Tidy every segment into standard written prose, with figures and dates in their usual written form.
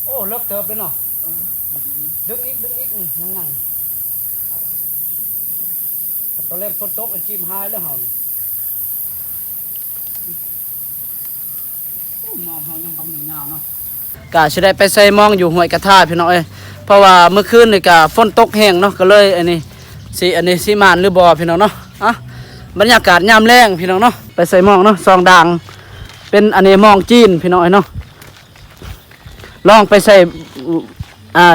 โอ้เลิกเติบเลยเนาะดึงอีกยังตอนแรกฝนตกจิ้มหายแล้วเฮานี่มองเฮายังบำหนึ่งยาวเนาะกะสิได้ไปใส่มองอยู่ห้วยกระทาพี่น้องเอ้ยเพราะว่าเมื่อคืนนี่กะฝนตกแห้งเนาะก็เลยอันนี้สิมานหรือบ่พี่น้องเนาะอ่ะบรรยากาศยามแรงพี่น้องเนาะไปใส่มองเนาะซองด่างเป็นอันนี้มองจีนพี่น้องเอ้ยเนาะลองไปใส่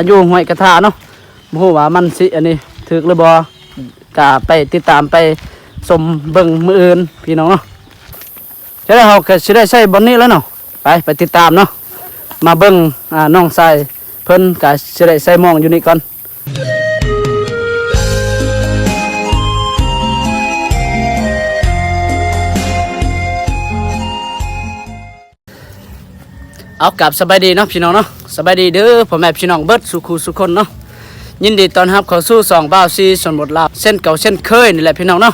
อยู่ห้วยกระทาเนาะบ่ฮู้ว่ามันสิอันนี้ถึกหรือบ่กะไปติดตามไปชมเบิ่งมื้ออื่นพี่น้องเนาะจะได้เฮาก็สิได้ใช้บอนนี้แล้วเนาะไปติดตามเนาะมาเบิ่งน้องชายเพิ่นก็สิได้ใส่หม้องอยู่นี่ก่อนเอากลับสบายดีเนาะพี่น้องเนาะสบายดีเด้อพ่อแม่พี่น้องเบิดสุขุสุคนเนาะยินดีต้อนรับเข้าสู่2บ่าวซีส่วนบทลาบเส้นเก่าเส้นเคยนี่แหละพี่น้องเนาะ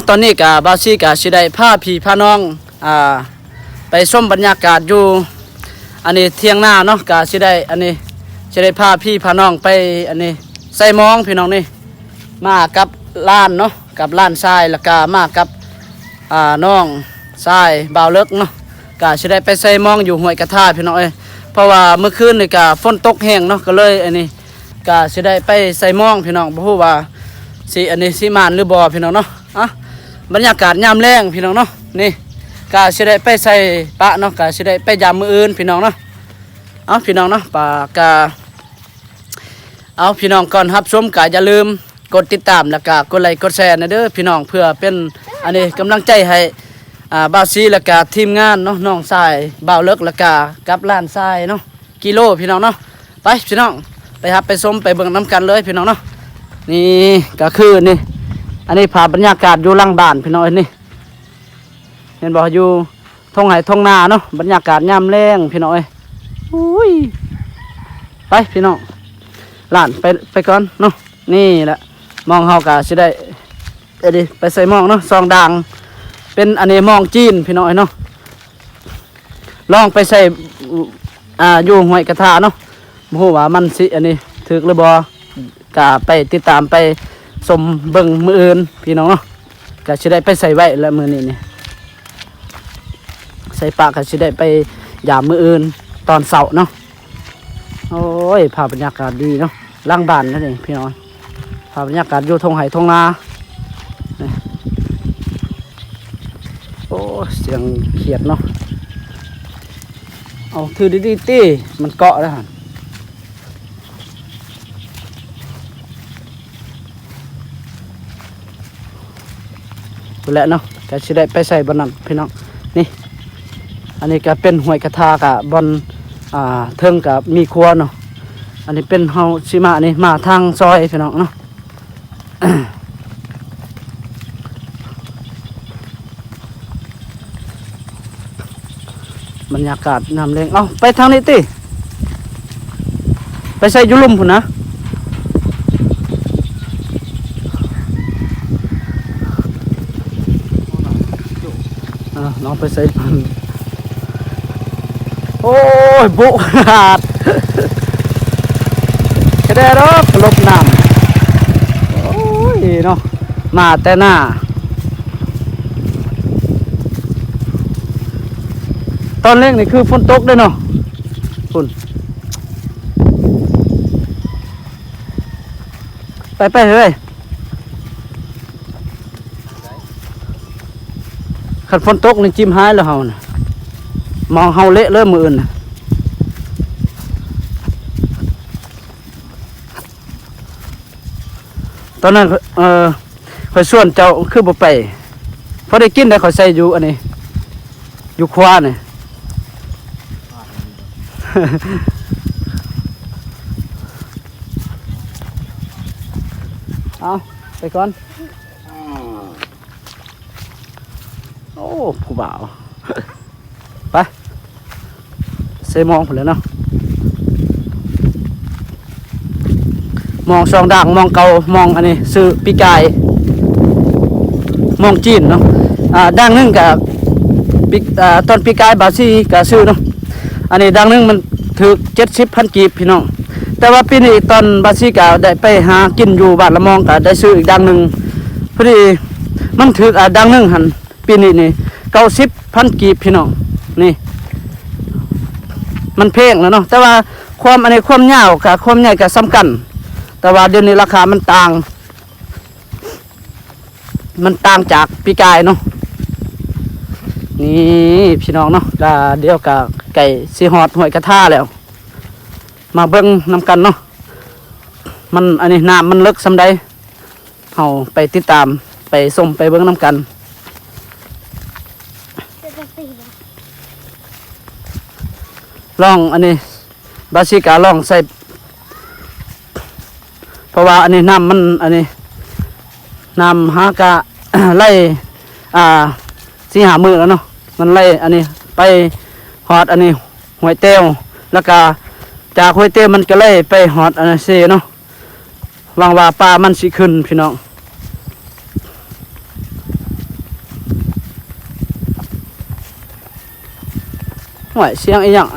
ตอนนี้ก็บ่าวซีก็สิได้พาพี่พาน้องไปชมบรรยากาศอยู่อันนี้เที่ยงหน้าเนาะก็สิได้อันนี้สิได้พาพี่พาน้องไปอันนี้ใส่มองพี่น้องนี่มากับล้านเนาะกับล้านทรายแล้วก็มากับน้องทรายบ่าวเลิกเนาะก็สิได้ไปใส่มองอยู่ห้วยกระทาพี่น้องเอ้ยเพราะว่าเมื่อคืนนี่ก็ฝนตกแห้งเนาะก็เลยอันนี้ก็สิได้ไปใส่มองพี่น้องบ่ฮู้ว่าอันนี้สิมานหรือบ่พี่น้องเนาะบรรยากาศยามแรงพี่น้องเนาะนี่ก็สิได้ไปใส่ปะเนาะก็สิได้ไปยามมื้ออื่นพี่น้องเนาะพี่น้องเนาะปะก็พี่น้องก่อนรับชมก็อย่าลืมกดติดตามแล้วก็กดไลค์กดแชร์นะเด้อพี่น้องเพื่อเป็นอันนี้กำลังใจให้บ่าวซีแล้วก็ทีมงานเนาะน้องทรายบ่าวเลิกแล้วก็กับล้านทรายเนาะกิโลพี่น้องเนาะไปพี่น้องไปครับไปชมไปเบิ่งน้ำกันเลยพี่น้องเนาะนี่ก็คือนี่อันนี้ภาพบรรยากาศอยู่หลังบ้านพี่น้องนี่เห็นบอกอยู่ทงไหทงนาเนาะบรรยากาศยามแรงพี่น้องอุ้ยไปพี่น้องล้านไปก่อนเนาะนี่แหละมองเฮากะสิได้ไปใส่มองเนาะซองด่างเป็นอันนี้มองจีนพี่น้องเนาะลองไปใส่อยู่ห้วยกระทาเนาะบ่ฮู้ว่ามันสิอันนี้ถึกหรือบ่กะไปติดตามไปชมเบิ่งมื้ออื่นพี่น้องเนาะก็สิได้ไปใส่ไว้แล้วมื้อนี้นี่ใส่ปากก็สิได้ไปยามมื้ออื่นตอนเช้าเนาะโอ้ยภาพบรรยากาศดีเนาะหลังบ้านนั่นเองพี่น้องภาพบรรยากาศอยู่ทงไห่ทงนาโอ้เสียงเขียดเนาะเอาถือดีๆตีมันเกาะแล้วฮะไปแล้วเนาะก็สิได้ไปใส่บนนั้นพี่น้องนี่อันนี้ก็เป็นห้วยกระทากับบนเทิงกับมีครัวเนาะอันนี้เป็นเฮาสิมานี่มาทางซอยพี่น้องเนาะบรรยากาศน้ำแรงไปทางนี้ติไปใส่ยุลุ่มพุ่นนะน้องไปใส่โอ้ยบุขาดแค่ได้รอกลบน้ำโอ้ยเนาะมาแต่หน้าตอนเล่นนี่คือฝนตกด้วยเนาะฝนไปเลยขัดฝนตกนี่จิ้มหายแล้วเฮานะมองเฮาเละเลยมืออื่นนะตอนนั้นข่อยส่วนเจ้าคือบ่ไปพอได้กินได้ข่อยใส่อยู่อันนี้อยู่คว้าเนี่ย เอาไปก่อนโอ้ผู้บ่าวไปใส่มองผมเลยเนาะมองซองด่างมองเกามองอันนี้ซื้อปีกายมองจีนเนาะด่างนึงกับตอนปีกายบาซี่กับซื้อเนาะอันนี้ด่างนึงมัน ถึก70,000กีบพี่น้องแต่ว่าปีนี้ตอนบาซิกาได้ไปหากินอยู่บ้านละมองก็ได้ซื้ออีกดังหนึงพอดีมันถึกดังหนึงหั่นปีนี้นี่90,000กีบพี่น้องนี่มันแพงแล้วเนาะแต่ว่าความอันนี้ความยาวกับความใหญ่ก็สำคัญแต่ว่าเดี๋ยวนี้ราคามันต่างจากปีกายเนาะนี่พี่น้องเนาะเดี๋ยวกับไก่สีหอดหวยกระทาแล้วมาเบิ้งนำกันเนาะมันอันนี้น้ำมันลึกสำใดเอาไปติดตามไปส้มไปเบิ้งนำกันลองอันนี้บาซิกาลองใส่เพราะว่าอันนี้น้ำมันอันนี้น้ำหากะ ไล่สีหามือแล้วเนาะมันไล่อันนี้ไปหอดอันนี้หวยเต้วแล้วก็จากหวยเต้วมันก็ไล่ไปหอดอันนี้เซเนาะหวังว่าปลามันสิขึ้นพี่น้องหวยเสียงอีหยัง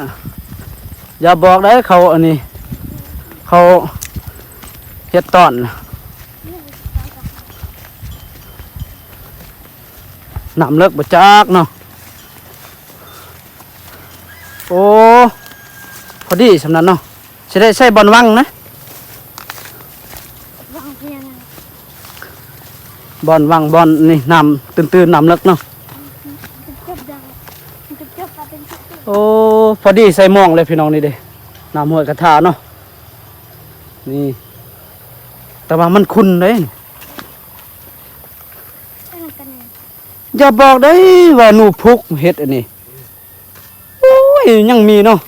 อย่าบอกได้เขาอันนี้เขาเฮ็ดตอนน้ำเลิกบ่จักเนาะโอ้พอดีสำนั้นเนาะจะได้ใส่บอลวังนะบอลวังบอลนี่น้ำตื่นน้ำเลิกเนาะโอ้พอดีใส่หม้องเลยพี่น้องนี่เด้น้ำห้วยกระทาเนาะนี่แต่ว่ามันขุ่นเลยอย่าบอกได้ว่าหนูพุกเฮ็ดอันนี้โอ้ยยังมีเนาะ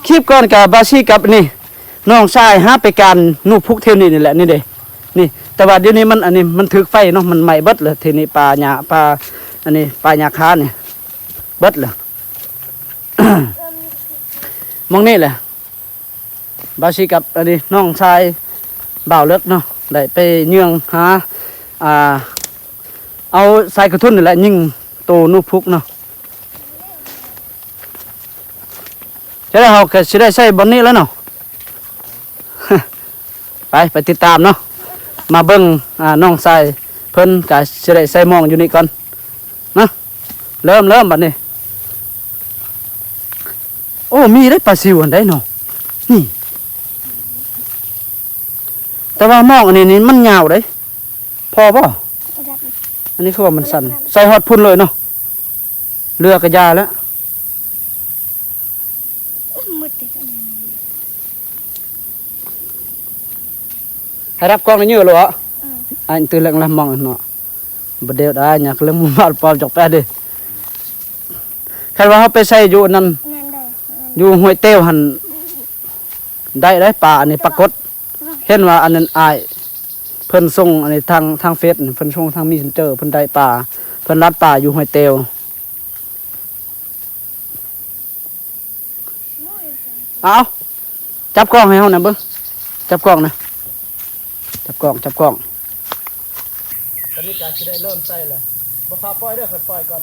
คลิปก่อนกับบาซี่กับนี่น้องชายหาไปการหนูพุกเท่านี้นี่แหละนี่เด้นี่แต่ว่าเดี๋ยวนี้มันอันนี้มันถึกไฟเนาะมันไหม้เบิดเลยทีนี้ปลาหญ้าปลาอันนี้ปลาหญ้าคาเนี่ยเบิดเลย มองนี่แหละบาซี่กับอันนี้น้องชายบ่าวเลิกเนาะได้ไปเยื่องหาเอาใส่กระทุ่นนี่แหละยิงโตนูพุกเนาะจะได้เขาก็จะได้ใส่บอนนี้แล้วเนาะ ไปติดตามเนาะมาเบิ้งน้องใส่เพิ่นก็จะได้ใส่หมองอยู่นี่ก่อนนะเริ่มบัดนี้โอ้มีได้ปลาซิวอันได้เนาะนี่แต่ว่าหมองอันนี้มันยาวได้พอป่ะอันนี้คือว่ามันสั่นใส่ฮอดพุ่นเลยเนาะเรือกระยาแล้วให้รับกล้องในเยอะเลยเหรออันตื่นเรื่องละมองเนาะบดเดียวได้อยากเรื่องมุมบาดปอมจอกแปดดิใครว่าเขาไปใส่อยู่นั่นอยู่ห้วยเต้วหันได้ป่าอันนี้ปรากฏเห็นว่าอันนั้นอายเพิ่นส่งอันนี้ทางเฟซเพิ่นส่งทางมีเซนเจอร์เพิ่นได้ป่าเพิ่นรัดป่าอยู่ห้วยเตวเอาจับกล้องให้เฮาหน่อยเบิ่งจับกล้องนะจับกล้องตอนนี้ก็สิได้เริ่มใส่แล้วบ่พาปล่อยเด้อค่อยปล่อยก่อน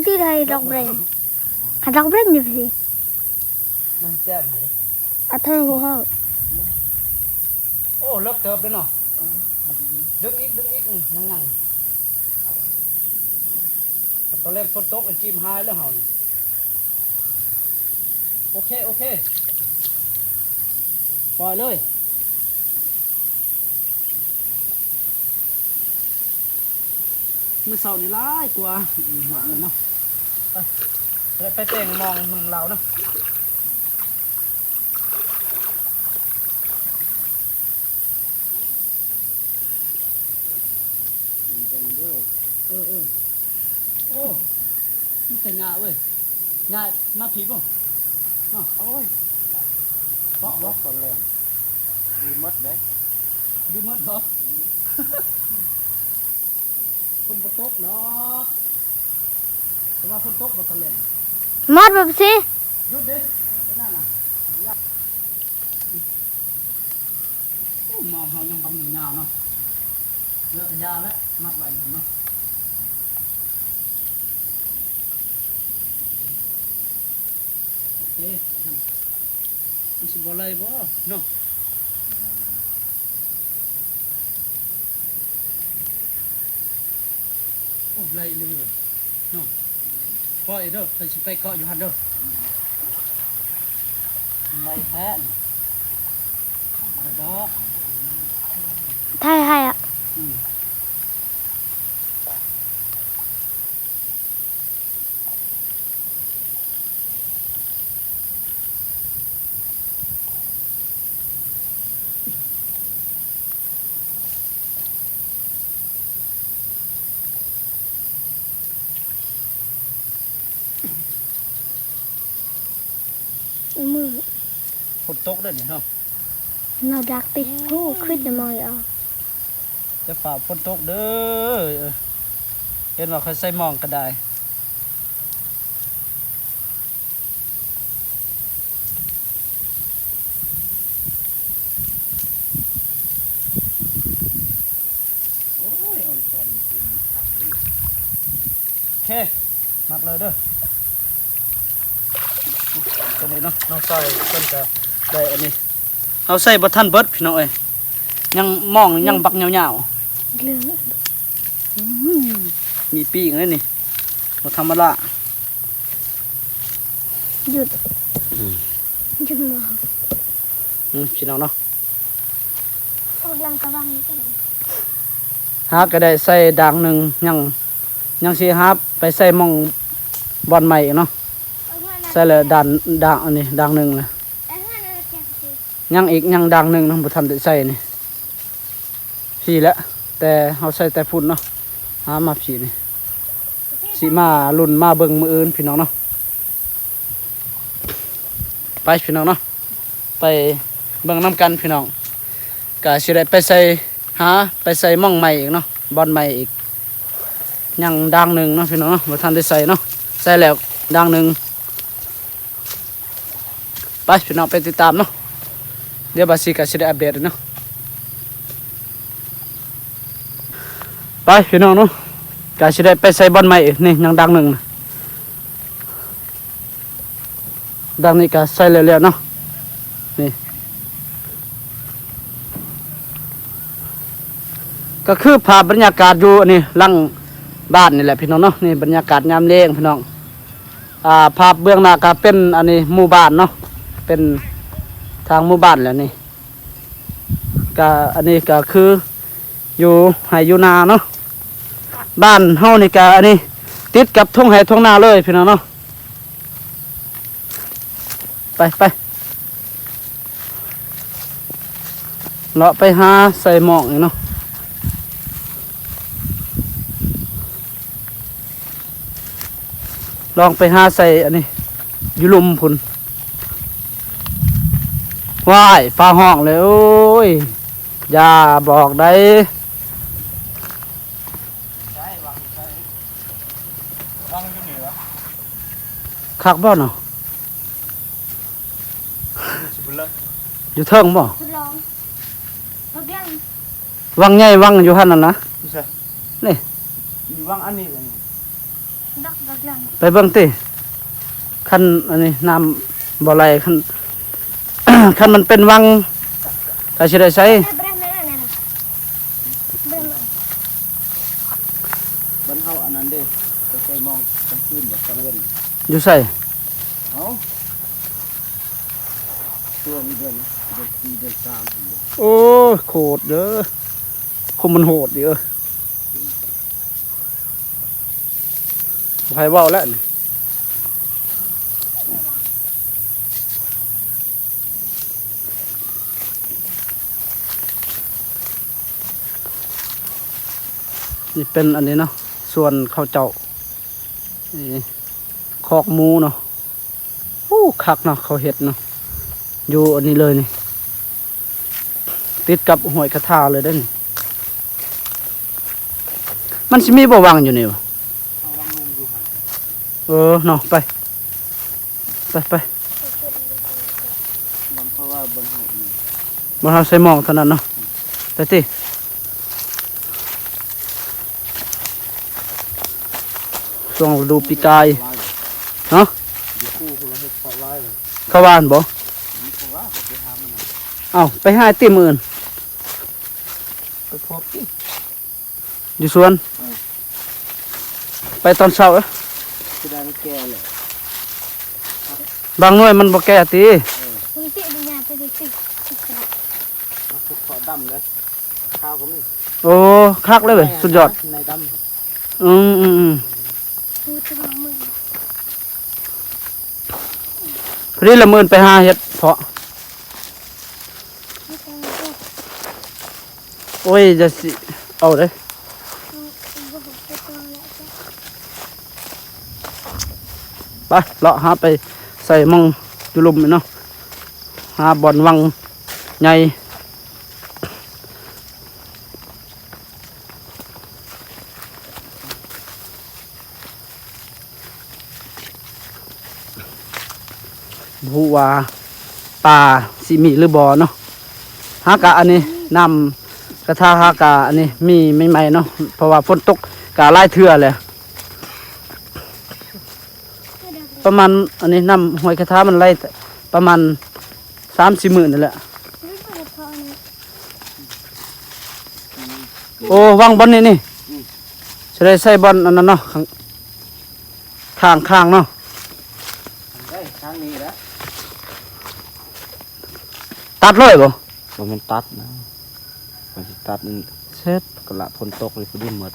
ที่ไทยดอกเบรนดอกเบรนอยู่สินั่นแซ่บเลย อัธหัวเขาโอ้เลิกเติบเลยเนาะดึงอีกยังตอนแรกฝนตกจิ้มหายแล้วเฮานี่โอเคปล่อยเลยมือเสานี่ร้ายกว่าหนักเนาะไปเป่งมองมันเราเนาะโอ้มันแต่งงาเว้ยงามาผีป่ะเนาะเอาเว้ยเกาะล็อกตอนแรกดีมัดเหรอคนฝนตกเนาะแต่ว่าฝนตกมาตะแลงมดแบบสิหยุดดินั่นน่ะมองเขายังบังอยู่ยาวเนาะเลือกกันยาวแล้วมัดไว้เนาะ เอ๊ะมันสิบ่ไหลบ่เนาะโอ้ไหลเลยเว้ยเนาะปล่อยเด้อไปสิไปเกาะอยู่หั่นเด้อไหลแท้นี่กระดอก ไทยให้อ่ะ อืมมือ ฝนตกเด้อนี่เนาะ เราดักติดกูขึ้นจะมอยเอา จะฝ่าฝนตกเด้อเห็นว่าเขาใส่หมองก็ได้โอ้ยอ่อนสอนเฮ้มัดเลยเด้อตัวนี้เนาะน้องใส่เพิ่นก็ได้อันนี้เอาใส่บ่ทันเบิดพี่น้องเอ้ยยังมองยังบักยาวๆ เรื่อง มีปีกเลยนี่บ่ธรรมดา หยุดหยุดมอง พี่น้องเนาะ ออกลังกระบังนี่ก็ได้ หาก็ได้ใส่ด่างหนึ่งยังสิหาไปใส่หมองบอลใหม่อีกเนาะใส่เลยด่างอันนี้ด่างหนึ่งนะยังด่างหนึ่งเนาะบ่ทันได้ใส่นี่พี่แหละแต่เฮาใส่แต่พุ่นเนาะหามาพี่นี่สิมารุ่นมาเบิ่งมื้ออื่นพี่น้องเนาะไปพี่น้องเนาะไปเบิ่งน้ำกันพี่น้องก็สิได้ไปใส่หาไปใส่หม่องใหม่อีกเนาะบอลใหม่อีกยังด่างหนึ่งเนาะพี่น้องเนาะบ่ทันได้ใส่เนาะใส่แล้วด่างหนึ่งไปพี่น้องไปติดตามเนาะเดี๋ยวบาสิก็สิได้อัปเดตเนาะไปพี่น้องเนาะก็สิได้ไปใส่บอลใหม่อีกนี่ยังด่างหนึ่งนะด่างนี้ก็ใส่แล้วๆเนาะนี่ก็คือภาพบรรยากาศอยู่นี่หลังบ้านนี่แหละพี่น้องเนาะนี่บรรยากาศยามเลี้ยงพี่น้องภาพเบื้องหน้าก็เป็นอันนี้หมู่บ้านเนาะเป็นทางหมู่บ้านแล้วนี่ก็อันนี้ก็คืออยู่ไหอยู่นาเนาะบ้านเฮานี่ก็อันนี้ติดกับทุ่งไห่ทุ่งนาเลยพี่น้องเนาะไปเลาะไปหาใส่หมอกนี่เนาะลองไปหาใส่อันนี้อยู่ลุมพุ่นว้ายฟ้าห้องเลยโอ้ยอย่าบอกได้คักบ่เนาะอยู่เทิงบ่ ทดลองออกลัง วังใหญ่วังอยู่หั่นน่ะนะนี่ อยู่ว่างอันนี้เลย ดักลัง ไปเบิ่งติคันอันนี้น้ำบ่ไหลคัน คันมันเป็นวังก็สิได้ใช้ เบรนนั่นน่ะเบรน บ้านเฮาอันนั้นเด้ไปใส่มองกลางคืนแบบกลางเว้น อยู่ใส่ เอาช่วงเดือนปีเดือนสาม โอ้ยโคตรเด้อคมมันโหดเด้อไผเว้าแล้วนี่นี่เป็นอันนี้เนาะส่วนข้าวเจ้านี่คอกหมูเนาะโอ้คักเนาะเขาเห็ดเนาะอยู่อันนี้เลยนี่ติดกับห้วยกระทาเลยได้อนี่มันสิมีบ่วางอยู่นี่วะ เอาวางลงอยู่หัน เนาะไป บางเพราะว่าบ้านเฮานี่ บ่เฮาใส่หมองเท่านั้นเนาะไปติช่วงฤดูปีกาย ลาย เนาะ อยู่คู่คนละเฮ็ดเพาะลายเลย เขาว่านบ่ เพราะว่าเขาไปหามันน่ะ เอ้าไปหาติมื้ออื่น ไปพบสิ อยู่สวน ไปตอนเช้าเอ้อ คือได้มันแก่แหละ บางหน่วยมันบ่แก่ติ คุณติดูยาไปดูสิ มันคือขอดำเลยข้าวก็มี โอ้คักเลยเว้ยสุดยอด ในด อืม ดูตัวมือ พอดีละมื้อไปหาเฮ็ดเพาะ ไม่ต้องดู โอ้ยจะสิเอาเด้ ดูไปตัวแล้วจ้ะ ไปเลาะหาไปใส่หมองอยู่ลุมนี่เนาะหาบ่อนวังใหญ่ผู้ว่าป่าสิมีหรือบ่เนาะหากะอันนี้นำกระทาหากะอันนี้มีใหม่ๆเนาะเพราะว่าฝนตกกะหลายเทื่อเลยประมาณอันนี้นำหอยกระทามันไล่ประมาณ3-4 มื้อนั่นแหละ นี่ก็พอนี่ โอ้วางบอลนี่นี่จะได้ใส่บอลอันนั้นเนาะข้างเนาะ ำได้ทางนี้แล้ว ตัดเลยบ่ มันตัดนะมันสิตัดนี่ เสร็จ กระพนตกเลยพอดีหมด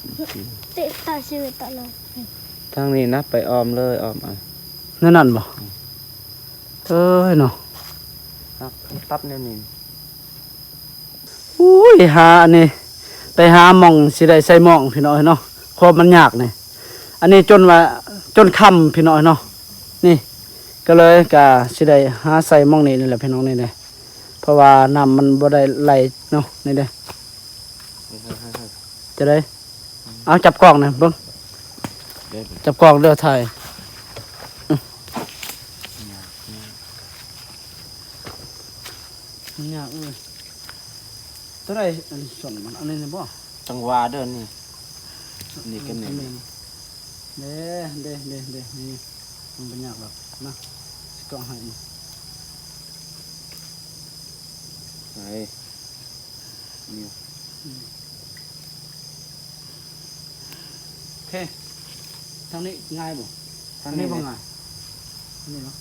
ติดตาชีวิตตลอด ทางนี้นะไปออมเลยออมอ่ะ นั่นบ่เอ้ยเนาะ ครับตัดแนวนี้ อุ้ยหาอันนี้ไปหาหม่องสิได้ใส่หม่องพี่น้อยเนาะคอมันยากนี่อันนี้จนว่าจนค่ำพี่น้อยเนาะนี่ ก็เลยก็สิได้หาใส่หม่องนี้นี่แหละพี่น้องนี่แหละเพราะว่าน้ำมันบ่ได้ไหลเนาะนี่เด้จะได้เอาจับกล้องนะเบิ่ง เดี๋ยว จับกล้องเด้อถ่ายยากเลยตัวใดอันส่วนมันอันนี้นี่บ่ จังหวะเดินนี่นี่ก็นี่ เด้นี่มันเป็นยากหรอกนะสิกล้องให้นี่ ไหนนี่ โอเคทางนี้ง่ายบ่ ทาง อัน นี้ นี้บ่ บ่ ง่ายอันนี้เนาะ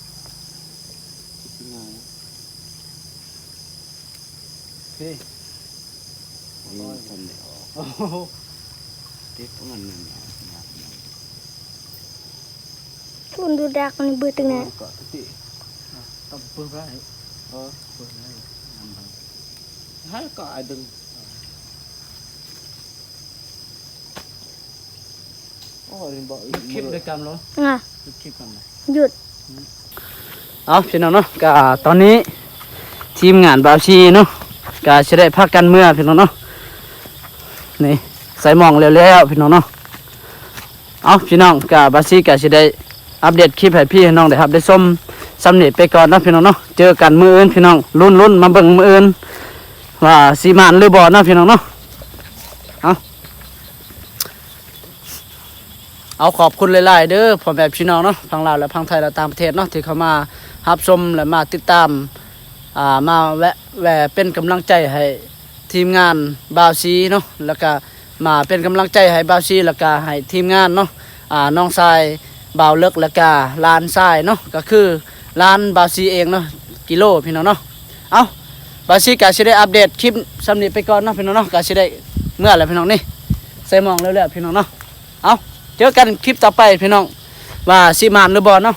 ง่าย โอเค นี่ทำได้ออก โอ้โห เด็กมันนั่นนะ คุณดูดักมันเบื่อตึงนั้น ก็ติ ต้องเปิดไว้ เออ เปิดไว้ ให้ก็ไอ้ดึงโอ้ยบอก คลิปด้วยกันเหรอ อ่ะ คลิปกันนะ หยุด เอาพี่น้องเนาะก็ตอนนี้ทีมงานบาวชีเนาะก็จะได้พักกันเมื่อพี่น้องเนาะนี่ใส่หมองแล้วพี่น้องเนาะเอาพี่น้องก็บาวชีก็จะได้อัปเดตคลิปให้พี่ให้น้องได้ครับได้ชมสำเร็จไปก่อนเนาะพี่น้องเนาะเจอกันมื้ออื่นพี่น้องลุ้นมาเบิ่งมื้ออื่นว่าสิมานหรือบ่เนาะพี่น้องเนาะเอาขอบคุณหลายๆเด้อพ่อแม่พี่น้องเนาะพังลาวและพังไทยและต่างประเทศเนาะที่เข้ามารับชมและมาติดตามมาแวะเป็นกำลังใจให้ทีมงานบาวซีเนาะแล้วก็มาเป็นกำลังใจให้บาวซีแล้วก็ให้ทีมงานเนาะน้องชายบาวเลิกแล้วก็ลานทรายเนาะก็คือลานบาวซีเองเนาะกิโลพี่น้องเนาะเอาบาวซีก็สิได้อัปเดตคลิปสำนี้ไปก่อนเนาะพี่น้องเนาะก็สิได้เมื่อแล้วพี่น้องนี่ใส่หมองแล้วๆพี่น้องเนาะเอาเจอกันคลิปต่อไปพี่น้องว่าสิมานหรือบ่เนาะ